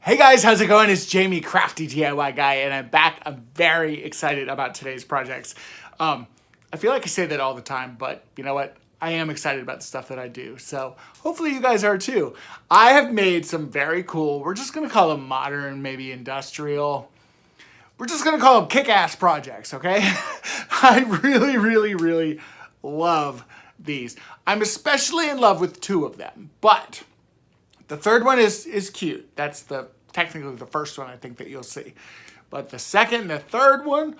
Hey guys, how's it going? It's Jamie, Crafty DIY Guy, and I'm back. I'm very excited about today's projects. I feel like I say that all the time, but you know what? I am excited about the stuff that I do, so hopefully you guys are too. I have made some very cool, we're just gonna call them modern, maybe industrial. We're just gonna call them kick-ass projects, okay? I really love these. I'm especially in love with two of them, but the third one is cute. That's technically the first one I think that you'll see. But the second and the third one,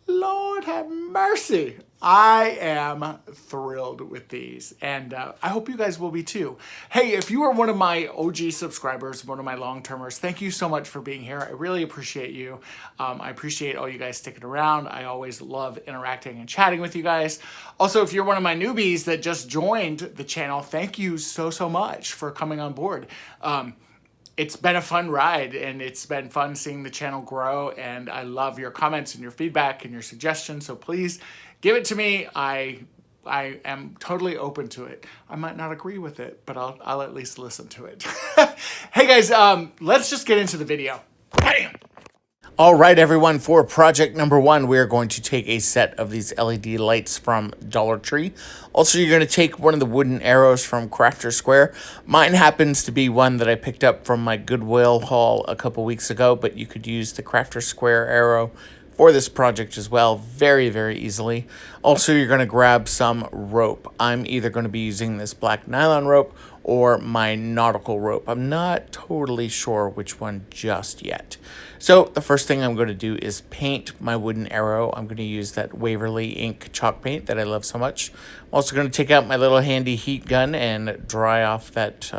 Lord have mercy. I am thrilled with these, and I hope you guys will be too. Hey, if you are one of my OG subscribers, one of my long-termers, thank you so much for being here. I really appreciate you. I appreciate all you guys sticking around. I always love interacting and chatting with you guys. Also, if you're one of my newbies that just joined the channel, thank you so much for coming on board. It's been a fun ride, and it's been fun seeing the channel grow, and I love your comments and your feedback and your suggestions, so please give it to me. I am totally open to it. I might not agree with it, but I'll at least listen to it. Hey guys, let's just get into the video. Bam! All right, everyone, for project number one, we are going to take a set of these LED lights from Dollar Tree. Also, you're going to take one of the wooden arrows from Crafter Square. Mine happens to be one that I picked up from my Goodwill haul a couple weeks ago, but you could use the Crafter Square arrow for this project as well, very easily. Also, you're going to grab some rope. I'm either going to be using this black nylon rope or my nautical rope. I'm not totally sure which one just yet. So the first thing I'm going to do is paint my wooden arrow. I'm going to use that Waverly ink chalk paint that I love so much. I'm also going to take out my little handy heat gun and dry off that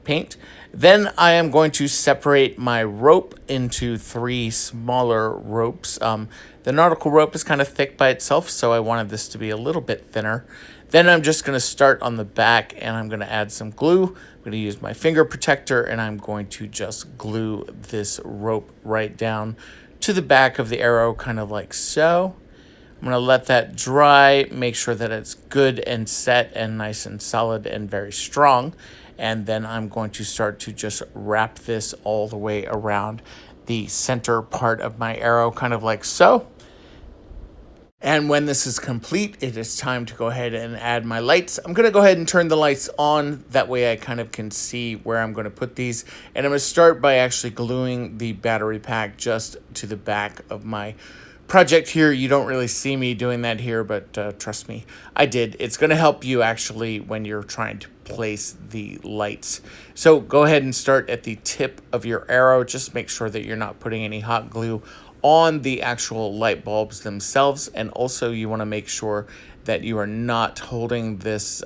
paint. Then I am going to separate my rope into 3 smaller ropes. The nautical rope is kind of thick by itself, so I wanted this to be a little bit thinner. Then I'm just going to start on the back, and I'm going to add some glue. I'm going to use my finger protector, and I'm going to just glue this rope right down to the back of the arrow, kind of like so. I'm going to let that dry, make sure that it's good and set and nice and solid and very strong. And then I'm going to start to just wrap this all the way around the center part of my arrow, kind of like so. And when this is complete, it is time to go ahead and add my lights. I'm going to go ahead and turn the lights on. That way I kind of can see where I'm going to put these. And I'm going to start by actually gluing the battery pack just to the back of my project here. You don't really see me doing that here, but trust me, I did. It's going to help you actually when you're trying to place the lights. So go ahead and start at the tip of your arrow. Just make sure that you're not putting any hot glue on the actual light bulbs themselves. And also you want to make sure that you are not holding this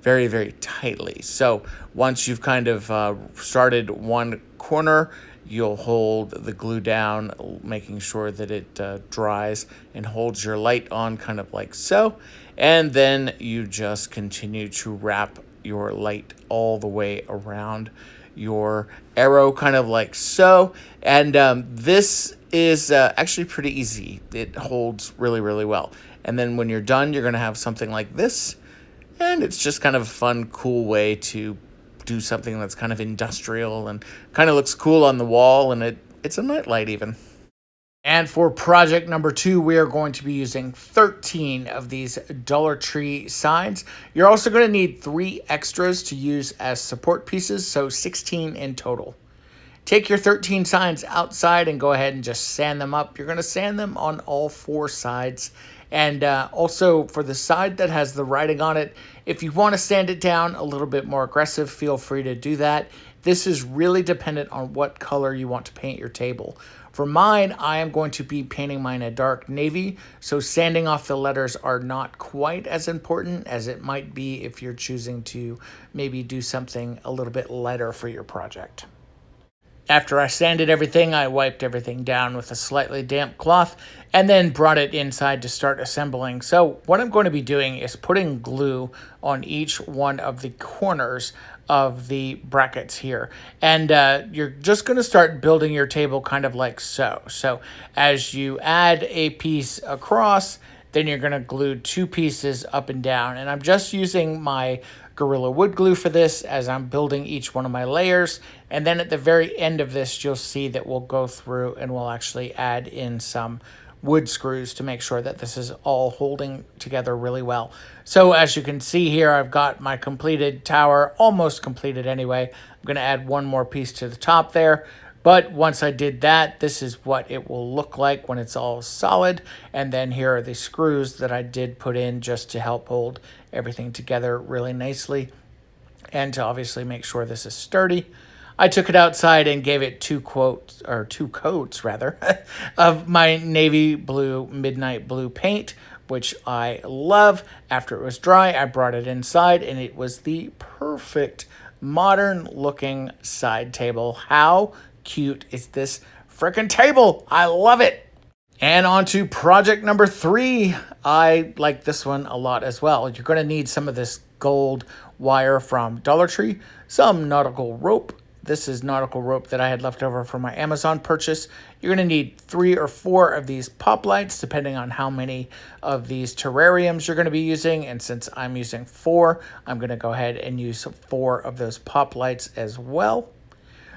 very tightly. So once you've kind of started one corner, you'll hold the glue down, making sure that it dries and holds your light on kind of like so. And then you just continue to wrap your light all the way around your arrow, kind of like so. And this is actually pretty easy. It holds really well. And then when you're done, you're going to have something like this. And it's just kind of a fun, cool way to do something that's kind of industrial and kind of looks cool on the wall, and it's a nightlight even. And for project number 2, we are going to be using 13 of these Dollar Tree signs. You're also going to need 3 extras to use as support pieces, so 16 in total. Take your 13 signs outside and go ahead and just sand them up. You're going to sand them on all 4 sides. And also for the side that has the writing on it, if you want to sand it down a little bit more aggressive, feel free to do that. This is really dependent on what color you want to paint your table. For mine, I am going to be painting mine a dark navy, so sanding off the letters are not quite as important as it might be if you're choosing to maybe do something a little bit lighter for your project. After I sanded everything, I wiped everything down with a slightly damp cloth and then brought it inside to start assembling. So what I'm going to be doing is putting glue on each one of the corners of the brackets here. And you're just going to start building your table kind of like so. So as you add a piece across, then you're going to glue 2 pieces up and down. And I'm just using my Gorilla Wood Glue for this as I'm building each one of my layers. And then at the very end of this, you'll see that we'll go through and we'll actually add in some wood screws to make sure that this is all holding together really well. So as you can see here, I've got my completed tower, almost completed anyway. I'm going to add one more piece to the top there. But once I did that, this is what it will look like when it's all solid. And then here are the screws that I did put in just to help hold everything together really nicely and to obviously make sure this is sturdy. I took it outside and gave it two coats of my navy blue, midnight blue paint, which I love. After it was dry, I brought it inside and it was the perfect modern looking side table. How cute is this freaking table? I love it. And on to project number 3. I like this one a lot as well. You're going to need some of this gold wire from Dollar Tree, some nautical rope. This is nautical rope that I had left over from my Amazon purchase. You're going to need 3 or 4 of these pop lights, depending on how many of these terrariums you're going to be using. And since I'm using 4, I'm going to go ahead and use 4 of those pop lights as well.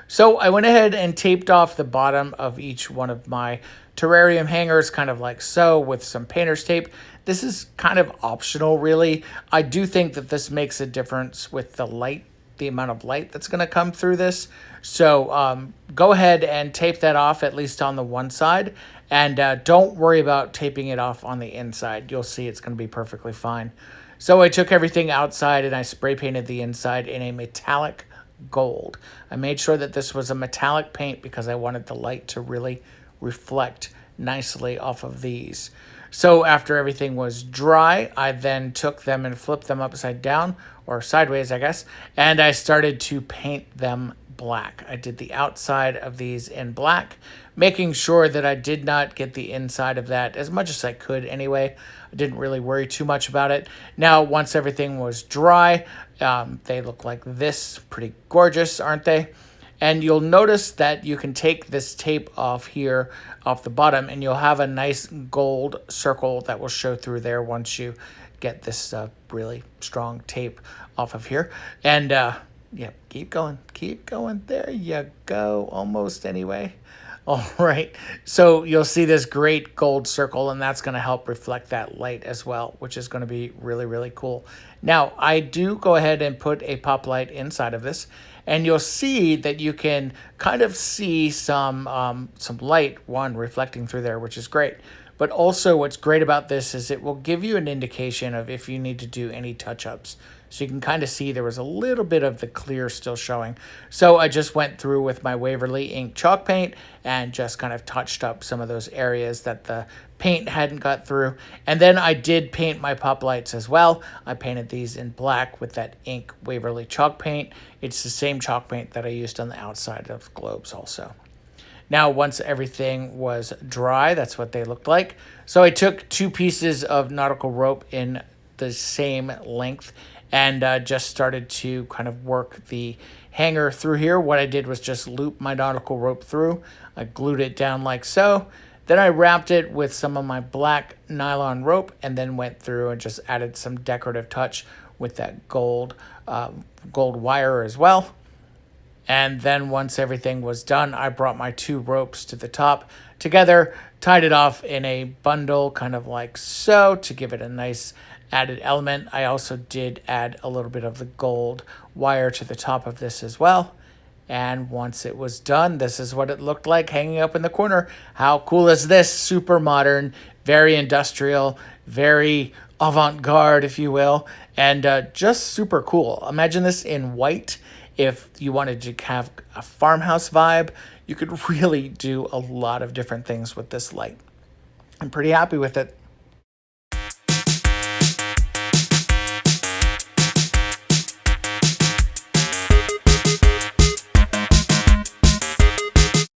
So I went ahead and taped off the bottom of each one of my terrarium hangers, kind of like so, with some painter's tape. This is kind of optional, really. I do think that this makes a difference with the light, the amount of light that's going to come through this. So go ahead and tape that off, at least on the one side. And don't worry about taping it off on the inside. You'll see it's going to be perfectly fine. So I took everything outside and I spray painted the inside in a metallic gold. I made sure that this was a metallic paint because I wanted the light to really reflect nicely off of these. So after everything was dry, I then took them and flipped them upside down, or sideways, I guess, and I started to paint them black. I did the outside of these in black, making sure that I did not get the inside of that as much as I could anyway. I didn't really worry too much about it. Now, once everything was dry, they look like this. Pretty gorgeous, aren't they? And you'll notice that you can take this tape off here, off the bottom, and you'll have a nice gold circle that will show through there once you get this really strong tape off of here. And yeah, keep going. There you go. Almost anyway. All right. So you'll see this great gold circle, and that's going to help reflect that light as well, which is going to be really, really cool. Now, I do go ahead and put a pop light inside of this, and you'll see that you can kind of see some light, reflecting through there, which is great. But also what's great about this is it will give you an indication of if you need to do any touch-ups. So you can kind of see there was a little bit of the clear still showing. So I just went through with my Waverly ink chalk paint and just kind of touched up some of those areas that the paint hadn't got through. And then I did paint my pop lights as well. I painted these in black with that ink Waverly chalk paint. It's the same chalk paint that I used on the outside of globes also. Now, once everything was dry, that's what they looked like. So I took 2 pieces of nautical rope in the same length and just started to kind of work the hanger through here. What I did was just loop my nautical rope through. I glued it down like so. Then I wrapped it with some of my black nylon rope and then went through and just added some decorative touch with that gold wire as well. And then once everything was done, I brought my 2 ropes to the top together, tied it off in a bundle, kind of like so, to give it a nice added element. I also did add a little bit of the gold wire to the top of this as well. And once it was done, this is what it looked like hanging up in the corner. How cool is this? Super modern, very industrial, very avant-garde, if you will, and just super cool. Imagine this in white. If you wanted to have a farmhouse vibe, you could really do a lot of different things with this light. I'm pretty happy with it.